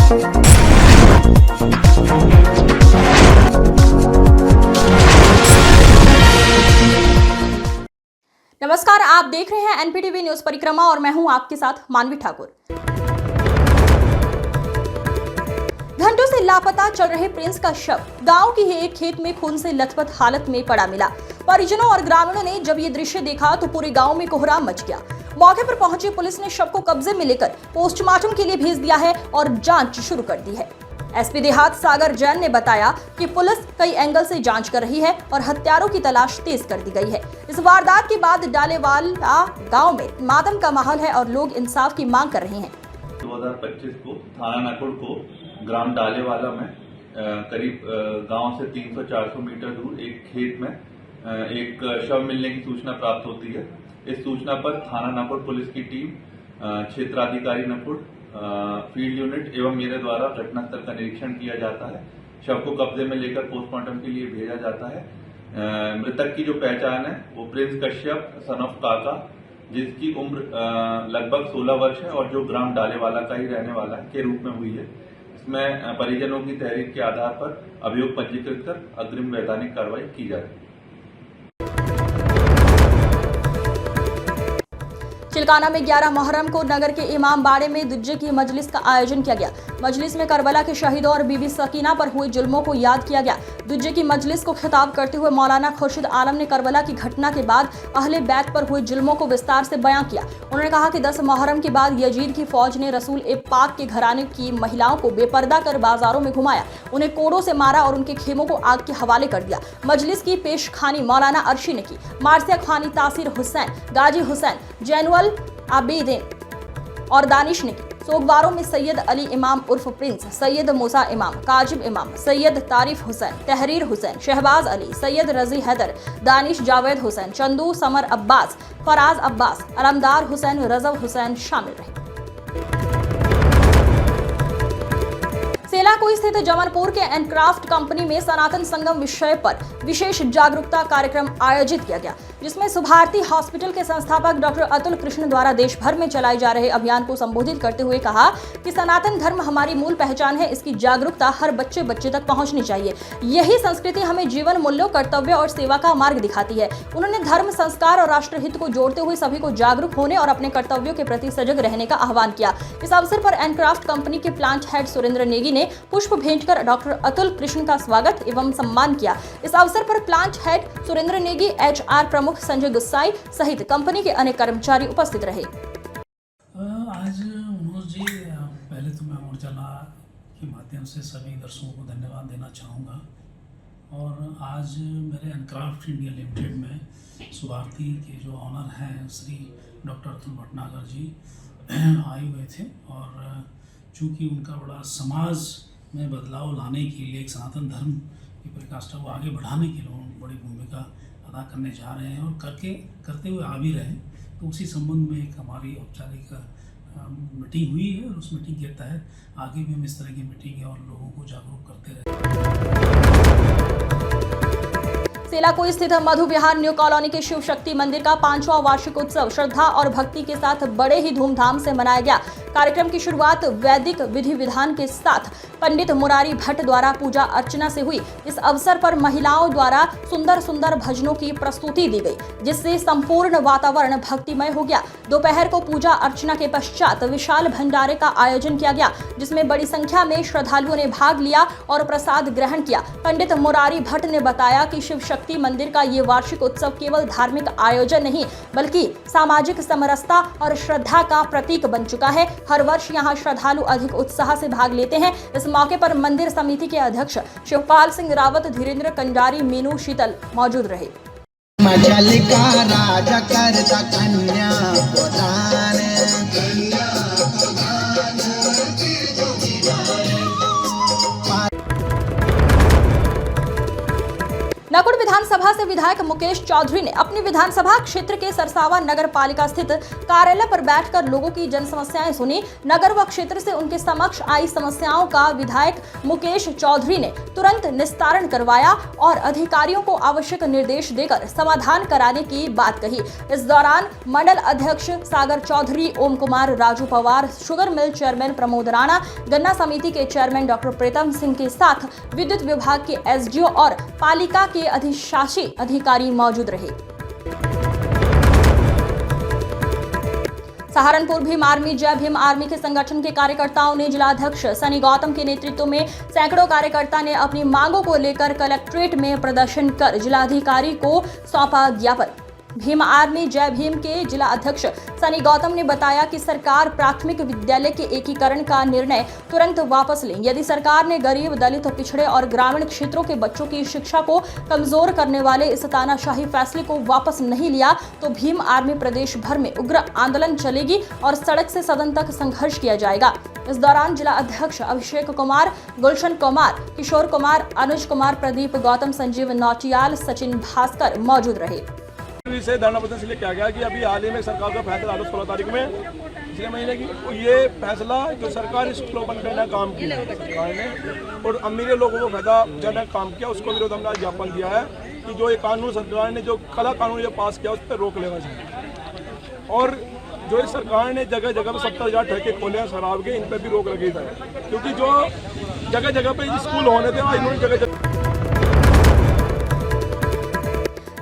नमस्कार, आप देख रहे हैं एनपीटीवी न्यूज परिक्रमा और मैं हूं आपके साथ मानवी ठाकुर। घंटों से लापता चल रहे प्रिंस का शव गांव के ही एक खेत में खून से लथपथ हालत में पड़ा मिला। परिजनों और ग्रामीणों ने जब ये दृश्य देखा तो पूरे गांव में कोहराम मच गया। मौके पर पहुंची पुलिस ने शव को कब्जे में लेकर पोस्टमार्टम के लिए भेज दिया है और जांच शुरू कर दी है। एसपी देहात सागर जैन ने बताया कि पुलिस कई एंगल से जांच कर रही है और हत्यारों की तलाश तेज कर दी गई है। इस वारदात के बाद डालेवाला गांव में मातम का माहौल है और लोग इंसाफ की मांग कर रहे हैं। 2025 को थाना नकुड़ को ग्राम डालेवाला में करीब गांव से 300-400 मीटर दूर एक खेत में एक शव मिलने की सूचना प्राप्त होती है। इस सूचना पर थाना नकुड़ पुलिस की टीम, क्षेत्राधिकारी नकुड़, फील्ड यूनिट एवं मेरे द्वारा घटनास्थल का निरीक्षण किया जाता है। शव को कब्जे में लेकर पोस्टमार्टम के लिए भेजा जाता है। मृतक की जो पहचान है वो प्रिंस कश्यप सन ऑफ काका, जिसकी उम्र लगभग 16 वर्ष है और जो ग्राम डालेवाला का ही रहने वाला है, के रूप में हुई है। इसमें परिजनों की तहरीर के आधार पर अभियोग पंजीकृत कर अग्रिम वैधानिक कार्रवाई की जा रही है। चिलकाना में 11 मुहर्रम को नगर के इमाम बाड़े में दुज्जे की मजलिस का आयोजन किया गया। मजलिस में करबला के शहीदों और बीबी सकीना पर हुए जुल्मों को याद किया गया। दुज्जे की मजलिस को खिताब करते हुए मौलाना खुर्शीद आलम ने करबला की घटना के बाद अहले बैत पर हुए जुल्मों को विस्तार से बयां किया। उन्होंने कहा कि 10 मुहर्रम के बाद यजीद की फौज ने रसूल ए पाक के घराने की महिलाओं को बेपर्दा कर बाजारों में घुमाया, उन्हें कोड़ों से मारा और उनके खेमों को आग के हवाले कर दिया। मजलिस की पेशखानी मौलाना अर्शी ने की। मार्सिया खानी तासीर हुसैन, गाजी हुसैन, जैनुअल आबिदीन और दानिश ने की। सोगवारों में सैयद अली इमाम उर्फ प्रिंस, सैयद मूसा इमाम, काजिब इमाम, सैयद तारिफ हुसैन, तहरीर हुसैन, शहबाज अली, सैयद रजी हैदर, दानिश जावेद हुसैन, चंदू समर अब्बास, फराज अब्बास, अलमदार हुसैन, रजब हुसैन शामिल रहे। सेलाकुई स्थित जमनपुर के एनक्राफ्ट कंपनी में सनातन संगम विषय पर विशेष जागरूकता कार्यक्रम आयोजित किया गया, जिसमें सुभारती हॉस्पिटल के संस्थापक डॉक्टर अतुल कृष्ण द्वारा देश भर में चलाए जा रहे अभियान को संबोधित करते हुए कहा कि सनातन धर्म हमारी मूल पहचान है। इसकी जागरूकता हर बच्चे तक पहुंचनी चाहिए। यही संस्कृति हमें जीवन मूल्यों, कर्तव्य और सेवा का मार्ग दिखाती है। उन्होंने धर्म, संस्कार और राष्ट्रहित को जोड़ते हुए सभी को जागरूक होने और अपने कर्तव्यों के प्रति सजग रहने का आह्वान किया। इस अवसर पर एनक्राफ्ट कंपनी के प्लांट हेड सुरेंद्र नेगी ने पुष्प भेंट कर डॉक्टर अतुल कृष्ण का स्वागत एवं सम्मान किया। इस अवसर पर plant head Surendra Negi, HR प्रमुख संजय गुस्साई सहित कंपनी के अनेक कर्मचारी उपस्थित रहे। आज मनोज जी, पहले तो मैं उजाला के माध्यम से सभी दर्शकों को धन्यवाद देना चाहूँगा। और आज मेरे एनक्राफ्ट इंडिया लिमिटेड में सुभारती के जो ऑनर हैं श्री डॉक्टर अतुल भटनागर जी आए हुए थे और चूँकि उनका बड़ा समाज में बदलाव लाने के लिए, एक सनातन धर्म की परिकाष्ठा को आगे बढ़ाने के लिए बड़ी भूमिका अदा करने जा रहे हैं और करते हुए आ भी रहे हैं। तो उसी संबंध में एक हमारी औपचारिक मीटिंग हुई है और उस मीटिंग के तहत आगे भी हम इस तरह की मीटिंग और लोगों को जागरूक करते रहेंगे। सेलाकुई स्थित मधु विहार न्यू कॉलोनी के शिव शक्ति मंदिर का 5वां वार्षिक उत्सव श्रद्धा और भक्ति के साथ बड़े ही धूमधाम से मनाया गया। कार्यक्रम की शुरुआत वैदिक विधि विधान के साथ पंडित मुरारी भट्ट द्वारा पूजा अर्चना से हुई। इस अवसर पर महिलाओं द्वारा सुंदर सुंदर भजनों की प्रस्तुति दी गई, जिससे संपूर्ण वातावरण भक्तिमय हो गया। दोपहर को पूजा अर्चना के पश्चात विशाल भंडारे का आयोजन किया गया, जिसमें बड़ी संख्या में श्रद्धालुओं ने भाग लिया और प्रसाद ग्रहण किया। पंडित मुरारी भट्ट ने बताया कि शिव शक्ति मंदिर का ये वार्षिक उत्सव केवल धार्मिक आयोजन नहीं बल्कि सामाजिक समरसता और श्रद्धा का प्रतीक बन चुका है। हर वर्ष यहाँ श्रद्धालु अधिक उत्साह से भाग लेते हैं। इस मौके पर मंदिर समिति के अध्यक्ष शिवपाल सिंह रावत, धीरेन्द्र कंडारी, मीनू शीतल मौजूद रहे। नकुड़ विधानसभा से से विधायक मुकेश चौधरी ने अपनी विधानसभा क्षेत्र के सरसावा नगर पालिका स्थित कार्यालय पर बैठकर लोगों की जन समस्याएं सुनी। नगर व क्षेत्र से उनके समक्ष आई समस्याओं का विधायक मुकेश चौधरी ने तुरंत निस्तारण करवाया और अधिकारियों को आवश्यक निर्देश देकर समाधान कराने की बात कही। इस दौरान मंडल अध्यक्ष Sagar Chaudhary, Om Kumar, Raju Pawar, sugar mill chairman Pramod Rana, गन्ना समिति के चेयरमैन डॉक्टर प्रीतम सिंह के साथ विद्युत विभाग के एसडीओ और पालिका के अधिशासी अधिकारी मौजूद रहे। सहारनपुर भीम आर्मी जय भीम आर्मी के संगठन के कार्यकर्ताओं ने जिलाध्यक्ष सनी गौतम के नेतृत्व में सैकड़ों कार्यकर्ता ने अपनी मांगों को लेकर कलेक्ट्रेट में प्रदर्शन कर जिलाधिकारी को सौंपा ज्ञापन। भीम आर्मी जय भीम के जिला अध्यक्ष सनी गौतम ने बताया कि सरकार प्राथमिक विद्यालय के एकीकरण का निर्णय तुरंत वापस लें। यदि सरकार ने गरीब, दलित, पिछड़े और ग्रामीण क्षेत्रों के बच्चों की शिक्षा को कमजोर करने वाले इस तानाशाही फैसले को वापस नहीं लिया तो भीम आर्मी प्रदेश भर में उग्र आंदोलन चलेगी और सड़क से सदन तक संघर्ष किया जाएगा। इस दौरान जिला अध्यक्ष अभिषेक कुमार, गुलशन कुमार, किशोर कुमार, अनुज कुमार, प्रदीप गौतम, संजीव नौटियाल, सचिन भास्कर मौजूद रहे। से धरना प्रदर्शन इसलिए किया गया कि अभी हाल ही में सरकार का फैसला आ 16 तारीख में पिछले महीने की, ये फैसला जो सरकार स्कूलों बंद करने का काम किया है सरकार ने और अमीर लोगों को फायदा जनक काम किया, उसको विरोध हमने ज्ञापन दिया है कि जो ये कानून सरकार ने जो कला कानून ये पास किया उस पर रोक लेना चाहिए। और जो इस सरकार ने जगह जगह पर 70,000 ठेके खोले हैं शराब के, इन पर भी रोक लगी था क्योंकि जो जगह जगह पर स्कूल होने थे इन्होंने जगह जगह।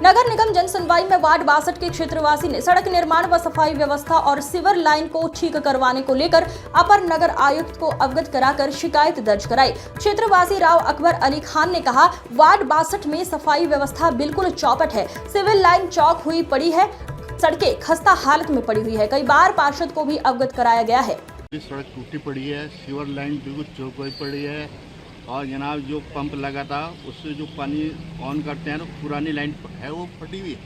नगर निगम जन सुनवाई में वार्ड 62 के क्षेत्रवासी ने सड़क निर्माण व सफाई व्यवस्था और सीवर लाइन को ठीक करवाने को लेकर अपर नगर आयुक्त को अवगत कराकर शिकायत दर्ज कराई। क्षेत्रवासी राव अकबर अली खान ने कहा, वार्ड 62 में सफाई व्यवस्था बिल्कुल चौपट है, सिविल लाइन चौक हुई पड़ी है, सड़कें खस्ता हालत में पड़ी हुई है। कई बार पार्षद को भी अवगत कराया गया है। सड़क टूटी पड़ी है, सीवर लाइन बिल्कुल चौक हुई पड़ी है और जनाब जो पंप लगा था उससे जो पानी ऑन करते हैं ना, पुरानी लाइन है वो फटी हुई है,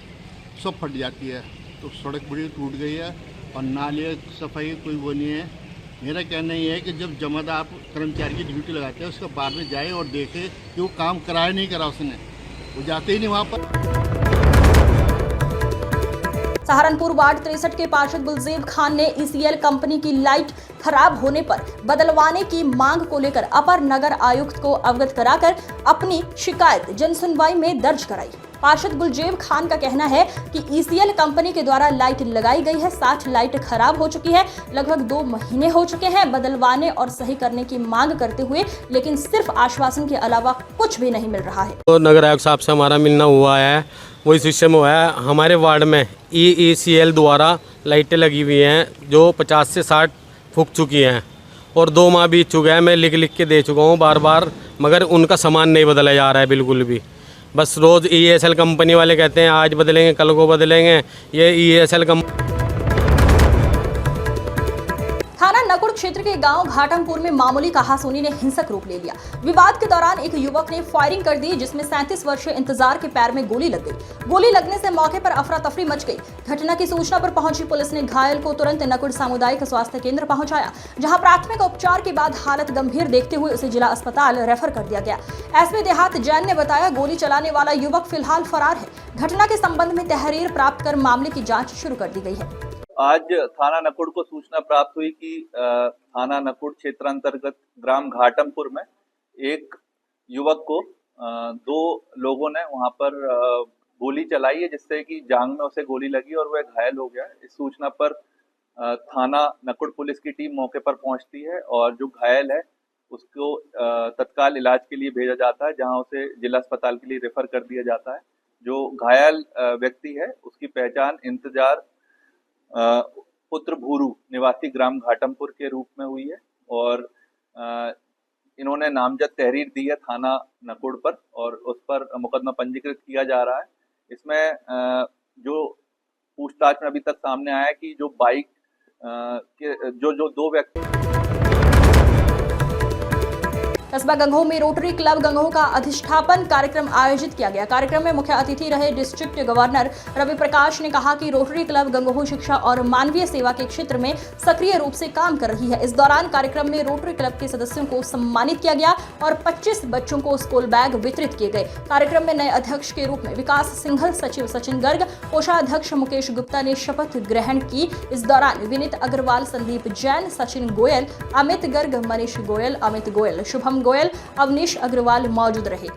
सब फट जाती है, तो सड़क बड़ी टूट गई है और नाले सफाई कोई वो नहीं है। मेरा कहना ये है कि जब जमादार आप कर्मचारी की ड्यूटी लगाते हैं उसके बाद में जाए और देखे कि वो काम कराया नहीं करा उसने, वो जाते ही नहीं वहाँ पर। सहारनपुर वार्ड 63 के पार्षद गुलजेब खान ने ईसीएल कंपनी की लाइट खराब होने पर बदलवाने की मांग को लेकर अपर नगर आयुक्त को अवगत कराकर अपनी शिकायत जनसुनवाई में दर्ज कराई। पार्षद गुलजेब खान का कहना है कि ईसीएल कंपनी के द्वारा लाइट लगाई गई है, 60 लाइट खराब हो चुकी है, लगभग 2 महीने हो चुके हैं बदलवाने और सही करने की मांग करते हुए, लेकिन सिर्फ आश्वासन के अलावा कुछ भी नहीं मिल रहा है। तो नगर आयुक्त साहब से हमारा मिलना हुआ है, वही सिस्टम हुआ है। हमारे वार्ड में ईसीएल द्वारा लाइटें लगी हुई हैं जो 50 से 60 फूक चुकी हैं और 2 माह बीत चुके हैं। मैं लिख के दे चुका हूँ बार बार, मगर उनका सामान नहीं बदला जा रहा है बिल्कुल भी। बस रोज़ ईएसएल कंपनी वाले कहते हैं आज बदलेंगे, कल को बदलेंगे। ये ईएसएल कंपनी थाना नकुड़ क्षेत्र के गांव घाटमपुर में मामूली कहासुनी ने हिंसक रूप ले लिया। विवाद के दौरान एक युवक ने फायरिंग कर दी जिसमें 37 वर्षीय इंतजार के पैर में गोली लग गई। गोली लगने से मौके पर अफरा तफरी मच गई। घटना की सूचना पर पहुंची पुलिस ने घायल को तुरंत नकुड़ सामुदायिक स्वास्थ्य केंद्र पहुंचाया, जहां प्राथमिक उपचार के बाद हालत गंभीर देखते हुए उसे जिला अस्पताल रेफर कर दिया गया। एसपी देहात जैन ने बताया, गोली चलाने वाला युवक फिलहाल फरार है। घटना के संबंध में तहरीर प्राप्त कर मामले की जाँच शुरू कर दी गई है। आज थाना नकुड़ को सूचना प्राप्त हुई कि थाना नकुड़ क्षेत्र अंतर्गत ग्राम घाटमपुर में एक युवक को 2 लोगों ने वहां पर गोली चलाई है, जिससे कि जांघ में उसे गोली लगी और वह घायल हो गया। इस सूचना पर थाना नकुड़ पुलिस की टीम मौके पर पहुंचती है और जो घायल है उसको तत्काल इलाज के लिए भेजा जाता है, जहां उसे जिला अस्पताल के लिए रेफर कर दिया जाता है। जो घायल व्यक्ति है उसकी पहचान इंतजार पुत्र भूरू निवासी ग्राम घाटमपुर के रूप में हुई है और इन्होंने नामजद तहरीर दी है थाना नकुड़ पर और उस पर मुकदमा पंजीकृत किया जा रहा है। इसमें जो पूछताछ में अभी तक सामने आया है कि जो बाइक के जो 2 व्यक्ति। इस कस्बा गंगोह में रोटरी क्लब गंगोह का अधिष्ठापन कार्यक्रम आयोजित किया गया। कार्यक्रम में मुख्य अतिथि रहे डिस्ट्रिक्ट गवर्नर रवि प्रकाश ने कहा कि रोटरी क्लब गंगोह शिक्षा और मानवीय सेवा के क्षेत्र में सक्रिय रूप से काम कर रही है। इस दौरान कार्यक्रम में रोटरी क्लब के सदस्यों को सम्मानित किया गया और 25 बच्चों को स्कूल बैग वितरित किए गए। कार्यक्रम में नए अध्यक्ष के रूप में विकास सिंघल, सचिव सचिन गर्ग, कोषाध्यक्ष मुकेश गुप्ता ने शपथ ग्रहण की। इस दौरान विनीत अग्रवाल, संदीप जैन, सचिन गोयल, अमित गर्ग, मनीष गोयल, अमित गोयल, शुभम गोयल, अवनीश अग्रवाल मौजूद रहे।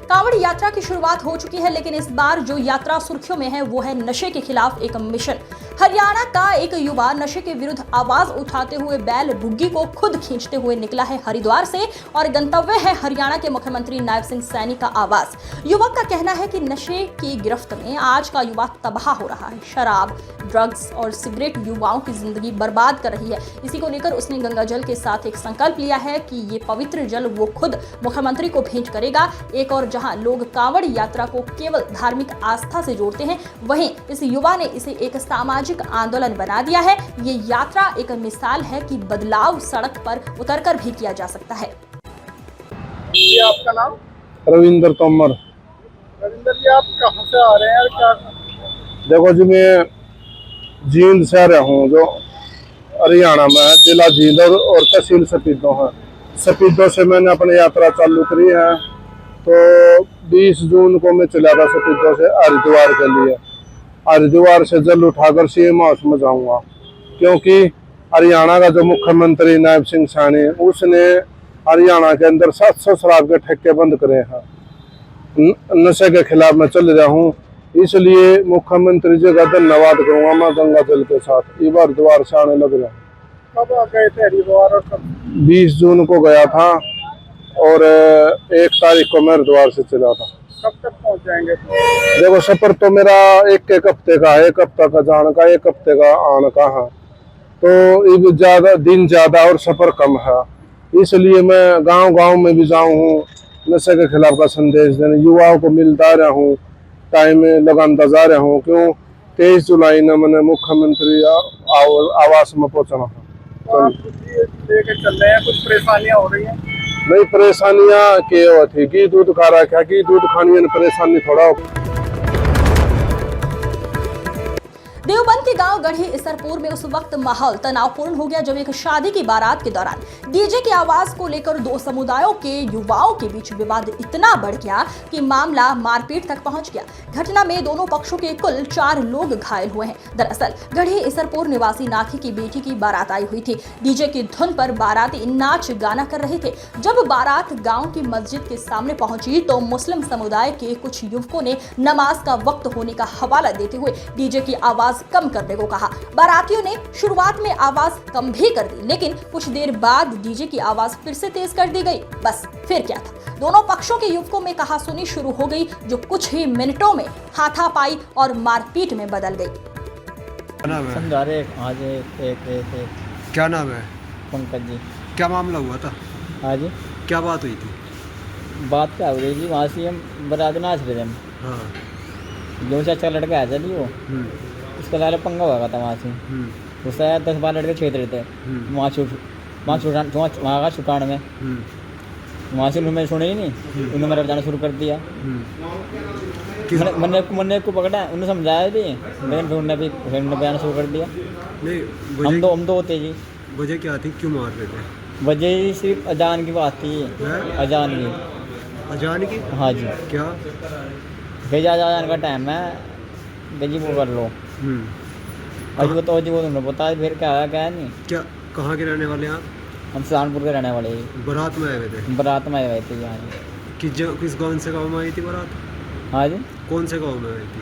कांवड़ यात्रा की शुरुआत हो चुकी है, लेकिन इस बार जो यात्रा सुर्खियों में है वो है नशे के खिलाफ एक मिशन। हरियाणा का एक युवा नशे के विरुद्ध आवाज उठाते हुए बैल बुग्गी को खुद खींचते हुए निकला है हरिद्वार से और गंतव्य है हरियाणा के मुख्यमंत्री नायब सिंह सैनी का आवास। युवक का कहना है कि नशे की गिरफ्त में आज का युवा तबाह हो रहा है। शराब, ड्रग्स और सिगरेट युवाओं की जिंदगी बर्बाद कर रही है। इसी को लेकर उसने गंगा जल के साथ एक संकल्प लिया है कि ये पवित्र जल वो खुद मुख्यमंत्री को भेंट करेगा। एक और जहां लोग कांवड़ यात्रा को केवल धार्मिक आस्था से जोड़ते हैं, वहीं इस युवा ने इसे एक सामाजिक आंदोलन बना दिया है। ये यात्रा एक मिसाल है कि बदलाव सड़क पर उतरकर भी किया जा सकता है। ये आपका नाम? रविंद्र तोमर। रविंद्र जी, आप कहाँ से आ रहे हैं और क्या? देखो जी, मैं जींद से आ रहा हूँ, जो हरियाणा में है, जिला जींद और तहसील सपीदों है। सपीदों से मैंने अपनी यात्रा चालू करी है। तो 20 जून को मैं चला था सपीदों से हरिद्वार के लिए। हरिद्वार से जल उठाकर सीएम हाउस में जाऊंगा, क्योंकि हरियाणा का जो मुख्यमंत्री नायब सिंह सैनी, उसने हरियाणा के अंदर 700 शराब के ठेके बंद करे हैं। नशे के खिलाफ मैं चल रहा हूँ, इसलिए मुख्यमंत्री जी का धन्यवाद करूंगा मैं गंगा जल के साथ। ये हरिद्वार से आने लग रहा हूँ। कब आ गए थे हरिद्वार और कब? 20 जून को गया था और 1 तारीख को मैं हरिद्वार से चला था। कब तक पहुंच जाएंगे? देखो, सफर तो मेरा एक हफ्ते का है, 1 हफ्ता का जाने का, 1 हफ्ते का आने का है। तो ज्यादा दिन ज्यादा और सफर कम है, इसलिए मैं गांव-गांव में भी जाऊँ हूँ, नशे के खिलाफ का संदेश देने युवाओं को मिलता रहा हूँ, टाइम लगाता जा रहा हूँ। क्यों 23 जुलाई ने मैंने मुख्यमंत्री आवास में पहुंचना था। तो आप लेके चल रहे हैं, कुछ परेशानियां हो रही हैं? नहीं, परेशानियां क्या थी कि दूध खा रहा कि दूध खानी परेशानी थोड़ा। देवबंद के गांव गढ़ी इसरपुर में उस वक्त माहौल तनावपूर्ण हो गया जब एक शादी की बारात के दौरान डीजे की आवाज को लेकर 2 समुदायों के युवाओं के बीच विवाद इतना बढ़ गया कि मामला मारपीट तक पहुंच गया। घटना में दोनों पक्षों के कुल 4 लोग घायल हुए हैं। दरअसल गढ़ी इसरपुर निवासी नाथी की बेटी की बारात आई हुई थी। डीजे की धुन पर बाराती नाच गाना कर रहे थे। जब बारात गाँव की मस्जिद के सामने पहुंची तो मुस्लिम समुदाय के कुछ युवकों ने नमाज का वक्त होने का हवाला देते हुए डीजे की आवाज कम करने को कहा। बारातियों ने शुरुआत में आवाज कम भी कर दी, लेकिन कुछ देर बाद डीजे की आवाज फिर से तेज कर दी गई। बस फिर क्या था, दोनों पक्षों के युवकों में कहासुनी शुरू हो गई, जो कुछ ही मिनटों में हाथापाई और मारपीट में बदल गई। क्या नाम है? समझा रहे आज एक क्या नाम है? पंकज जी। क्या मामला हुआ था? आज क्या बात हुई थी? बात क्या हो रही जी, वहाँ से हम बारात नाच रहे थे हम। हाँ। जो चाचा लड़का आया था जी, वो उसका लाल पंगा हुआ था वहाँ से। उससे 10-12 लड़के छेद रहे थे वहाँ का छुटान में। वहाँ से उन्होंने सुने ही नहीं, उन्होंने मेरा बजाना शुरू कर दिया। मैंने को पकड़ा, उन्होंने समझाया भी, लेकिन फिर उन्होंने बजाना शुरू कर दिया। नहीं, हम दो होते जी। वजह क्या थी, क्यों मार रहे थे? वजह सिर्फ अजान की बात थी। अजान की। अजान की? हाँ जी। क्या? भेजा अजान का टाइम है, जी वो कर लो। आज बताओ जी, वो तुमने बताया फिर क्या आया क्या नहीं। क्या कहाँ के रहने वाले हैं आप? हम सुल्तानपुर के रहने वाले हैं। बारात में आए हुए थे? बारात में आए हुए थे यहाँ। किस गाँव से गाँव में आई थी बारात? हाँ जी। कौन से गाँव में आई थी?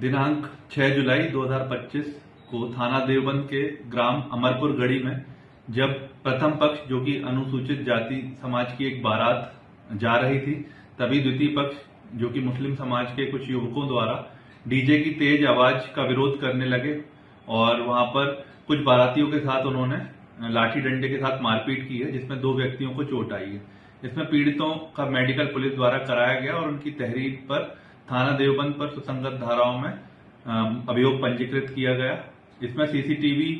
दिनांक 6 जुलाई 2025 को थाना देवबंद के ग्राम अमरपुर गढ़ी में जब प्रथम पक्ष जो कि अनुसूचित जाति समाज की एक बारात जा रही थी, तभी द्वितीय पक्ष जो कि मुस्लिम समाज के कुछ युवकों द्वारा डीजे की तेज आवाज का विरोध करने लगे और वहां पर कुछ बारातियों के साथ उन्होंने लाठी डंडे के साथ मारपीट की है, जिसमें 2 व्यक्तियों को चोट आई है। इसमें पीड़ितों का मेडिकल पुलिस द्वारा कराया गया और उनकी तहरीर पर थाना देवबंद पर सुसंगत धाराओं में अभियोग पंजीकृत किया गया। इसमें सीसीटीवी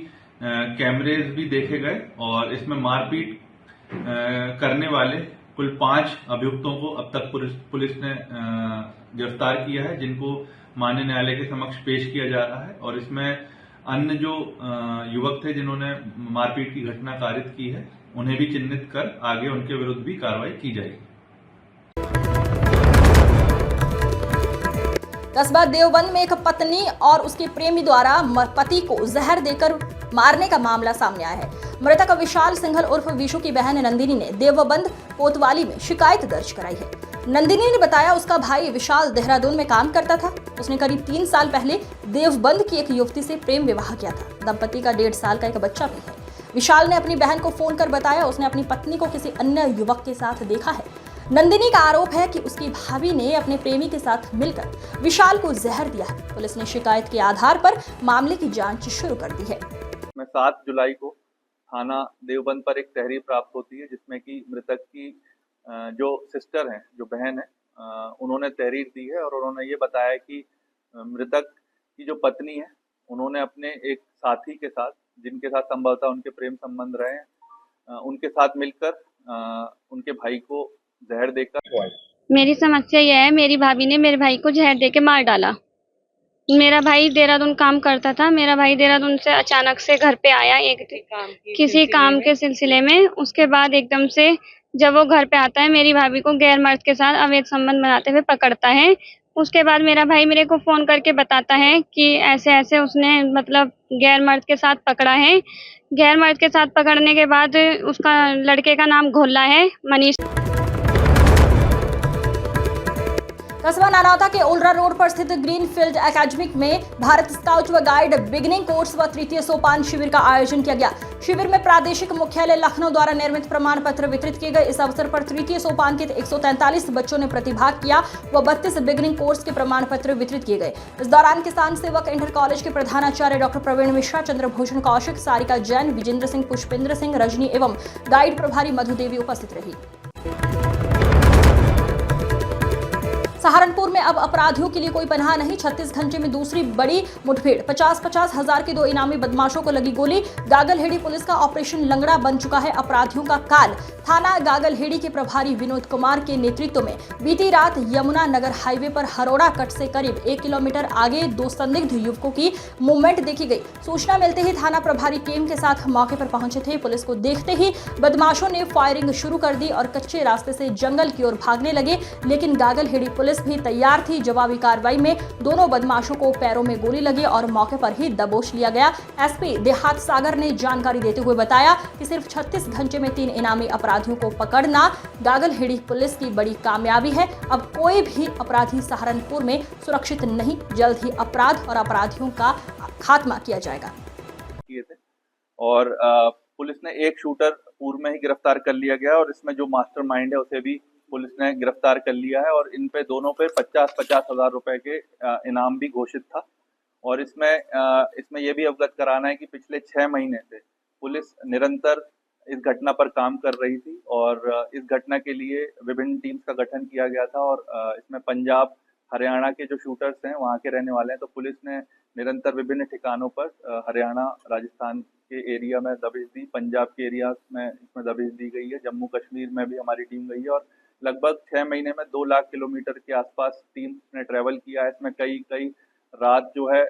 कैमरेज भी देखे गए और इसमें मारपीट करने वाले कुल 5 अभियुक्तों को अब तक पुलिस ने गिरफ्तार किया है, जिनको माननीय न्यायालय के समक्ष पेश किया जा रहा है। और इसमें अन्य जो युवक थे जिन्होंने मारपीट की घटना कारित की है, उन्हें भी चिन्हित कर आगे उनके विरुद्ध भी कार्रवाई की जाएगी। कस्बा देवबंद में एक पत्नी और उसके प्रेमी द्वारा पति को जहर देकर मारने का मामला सामने आया है। मृतक विशाल सिंघल उर्फ विशु की बहन नंदिनी ने देवबंद कोतवाली में शिकायत दर्ज कराई है। नंदिनी ने बताया उसका भाई विशाल देहरादून में काम करता था। उसने करीब 3 साल पहले देवबंद की एक युवती से प्रेम विवाह किया था। दंपति का 1.5 साल का एक बच्चा भी है। विशाल ने अपनी बहन को फोन कर बताया उसने अपनी पत्नी को किसी अन्य युवक के साथ देखा है। नंदिनी का आरोप है कि उसकी भाभी ने अपने प्रेमी के साथ मिलकर विशाल को जहर दिया है। पुलिस ने शिकायत के आधार पर मामले की जांच शुरू कर दी है। 7 जुलाई को थाना देवबंद पर एक तहरीर प्राप्त होती है, जिसमें कि मृतक की जो सिस्टर हैं, जो बहन है, उन्होंने तहरीर दी है और उन्होंने ये बताया कि मृतक की जो पत्नी है, उन्होंने अपने एक साथी के साथ, जिनके साथ संभवतः उनके प्रेम संबंध रहे हैं, उनके साथ मिलकर उनके भाई को जहर देकर। मेरी समस्या यह है, मेरी भाभी ने मेरे भाई को जहर देके मार डाला। मेरा भाई देहरादून काम करता था। मेरा भाई देहरादून से अचानक से घर पे आया किसी काम के सिलसिले में। उसके बाद एकदम से जब वो घर पे आता है, मेरी भाभी को गैर मर्द के साथ अवैध संबंध बनाते हुए पकड़ता है। उसके बाद मेरा भाई मेरे को फोन करके बताता है कि ऐसे ऐसे उसने मतलब गैर मर्द के साथ पकड़ा है। गैर मर्द के साथ पकड़ने के बाद उसका लड़के का नाम घोला है, मनीष। कस्बा नानौता के उल्रा रोड पर स्थित ग्रीनफील्ड एकेडमी में भारत स्काउट व गाइड बिगिनिंग कोर्स व तृतीय सोपान शिविर का आयोजन किया गया। शिविर में प्रादेशिक मुख्यालय लखनऊ द्वारा निर्मित प्रमाण पत्र वितरित किए गए। इस अवसर पर तृतीय सोपान के 143 बच्चों ने प्रतिभाग किया व 32 बिगिनिंग कोर्स के प्रमाण पत्र वितरित किए गए। इस दौरान किसान सेवक इंटर कॉलेज के प्रधानाचार्य डॉक्टर प्रवीण मिश्रा, चंद्रभूषण कौशिक, सारिका जैन, विजेंद्र सिंह, पुष्पेंद्र सिंह, रजनी एवं गाइड प्रभारी मधु देवी उपस्थित रही। सहारनपुर में अब अपराधियों के लिए कोई पनाह नहीं। 36 घंटे में दूसरी बड़ी मुठभेड़। 50-50 हजार के 2 इनामी बदमाशों को लगी गोली। गागलहेड़ी पुलिस का ऑपरेशन लंगड़ा बन चुका है अपराधियों का काल। थाना गागलहेड़ी के प्रभारी विनोद कुमार के नेतृत्व में बीती रात यमुना नगर हाईवे पर हरोड़ा कट से करीब 1 किलोमीटर आगे 2 संदिग्ध युवकों की मूवमेंट देखी गई। सूचना मिलते ही थाना प्रभारी टीम के साथ मौके पर पहुंचे थे। पुलिस को देखते ही बदमाशों ने फायरिंग शुरू कर दी और कच्चे रास्ते से जंगल की ओर भागने लगे, लेकिन गागलहेड़ी पुलिस भी तैयार थी। जवाबी कार्रवाई में दोनों बदमाशों को पैरों में गोली लगी और मौके पर ही दबोच लिया गया। एसपी देहात सागर ने जानकारी देते हुए बताया कि सिर्फ 36 घंटे में 3 इनामी अपराधियों को पकड़ना गागलहेड़ी पुलिस की बड़ी कामयाबी है। अब कोई भी अपराधी सहारनपुर में सुरक्षित नहीं। जल्द ही अपराध और अपराधियों का खात्मा किया जाएगा। और पुलिस ने एक शूटर पूर्व में ही गिरफ्तार कर लिया गया और इसमें जो मास्टरमाइंड है उसे भी पुलिस ने गिरफ्तार कर लिया है और इन पे दोनों पे 50-50 हजार रुपए के इनाम भी घोषित था। और इसमें यह भी अवगत कराना है कि पिछले 6 महीने से पुलिस निरंतर इस घटना पर काम कर रही थी और इस घटना के लिए विभिन्न टीम्स का गठन किया गया था और इसमें पंजाब, हरियाणा के जो शूटर्स हैं वहाँ के रहने वाले हैं। तो पुलिस ने निरंतर विभिन्न ठिकानों पर हरियाणा, राजस्थान के एरिया में दबिश दी, पंजाब के एरिया में इसमें दबिश दी गई है, जम्मू कश्मीर में भी हमारी टीम गई है और लगभग 6 महीने में 2 लाख किलोमीटर के आसपास टीम ने ट्रेवल किया है। इसमें कई रात जो है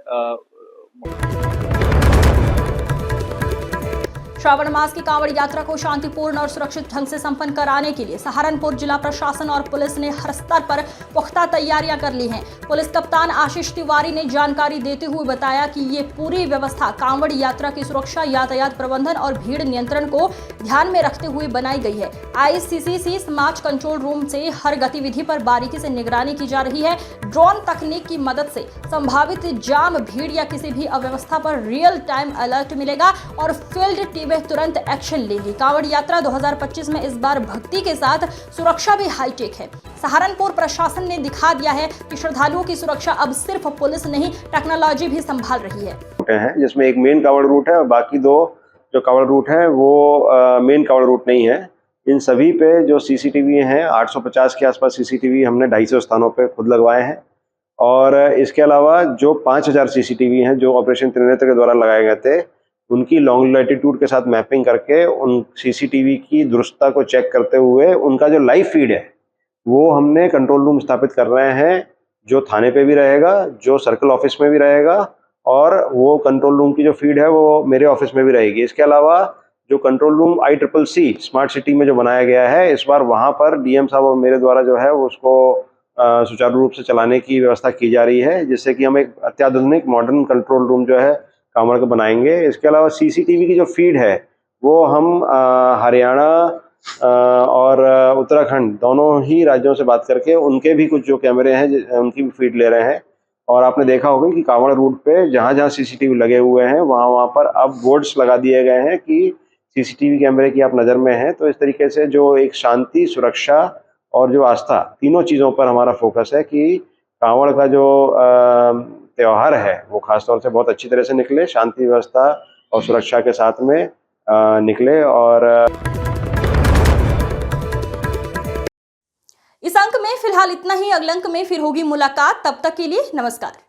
श्रावण मास की कांवड़ यात्रा को शांतिपूर्ण और सुरक्षित ढंग से संपन्न कराने के लिए सहारनपुर जिला प्रशासन और पुलिस ने हर स्तर पर पुख्ता तैयारियां कर ली हैं। पुलिस कप्तान आशीष तिवारी ने जानकारी देते हुए बताया कि ये पूरी व्यवस्था कांवड़ यात्रा की सुरक्षा, यातायात प्रबंधन और भीड़ नियंत्रण को ध्यान में रखते हुए बनाई गई है। ICCC स्मार्ट कंट्रोल रूम से हर गतिविधि पर बारीकी से निगरानी की जा रही है। ड्रोन तकनीक की मदद से संभावित जाम, भीड़ या किसी भी अव्यवस्था पर रियल टाइम अलर्ट मिलेगा और फील्ड टीमें तुरंत एक्शन लेगी। कांवड़ यात्रा 2025 में इस बार भक्ति के साथ सुरक्षा भी हाईटेक है। सहारनपुर प्रशासन ने दिखा दिया है कि श्रद्धालुओं की सुरक्षा अब सिर्फ पुलिस नहीं, टेक्नोलॉजी भी संभाल रही है। जिसमें एक मेन कांवड़ रूट है और बाकी 2 जो कांवड़ रूट है वो मेन कांवड़ रूट नहीं है। इन सभी पे जो CCTV हैं 850 के आसपास CCTV हमने 250 स्थानों पे खुद लगवाए हैं और इसके अलावा जो 5000 CCTV हैं जो ऑपरेशन त्रिनेत्र के द्वारा लगाए गए थे उनकी लॉन्ग लैटिट्यूड के साथ मैपिंग करके उन सीसीटीवी की दुरुस्तता को चेक करते हुए उनका जो लाइव फीड है वो हमने कंट्रोल रूम स्थापित कर रहे हैं, जो थाने पे भी रहेगा, जो सर्कल ऑफिस में भी रहेगा, और वो कंट्रोल रूम की जो फीड है वो मेरे ऑफिस में भी रहेगी। इसके अलावा जो control room ICCC smart city में जो बनाया गया है, इस बार वहाँ पर डीएम साहब और मेरे द्वारा जो है उसको सुचारू रूप से चलाने की व्यवस्था की जा रही है, जिससे कि हम एक अत्याधुनिक मॉडर्न कंट्रोल रूम जो है कांवड़ का बनाएंगे। इसके अलावा सीसीटीवी की जो फीड है वो हम हरियाणा और उत्तराखंड दोनों ही राज्यों से बात करके उनके भी कुछ जो कैमरे हैं उनकी भी फीड ले रहे हैं। और आपने देखा होगा कि कांवड़ रूट पे जहाँ जहाँ सीसीटीवी लगे हुए हैं वहाँ पर अब बोर्ड्स लगा दिए गए हैं कि सीसीटीवी कैमरे की आप नज़र में हैं। तो इस तरीके से जो एक शांति, सुरक्षा और जो आस्था, तीनों चीज़ों पर हमारा फोकस है कि कांवड़ का जो त्यौहार है वो खासतौर से बहुत अच्छी तरह से निकले, शांति व्यवस्था और सुरक्षा के साथ में निकले। और इस अंक में फिलहाल इतना ही। अगले अंक में फिर होगी मुलाकात। तब तक के लिए नमस्कार।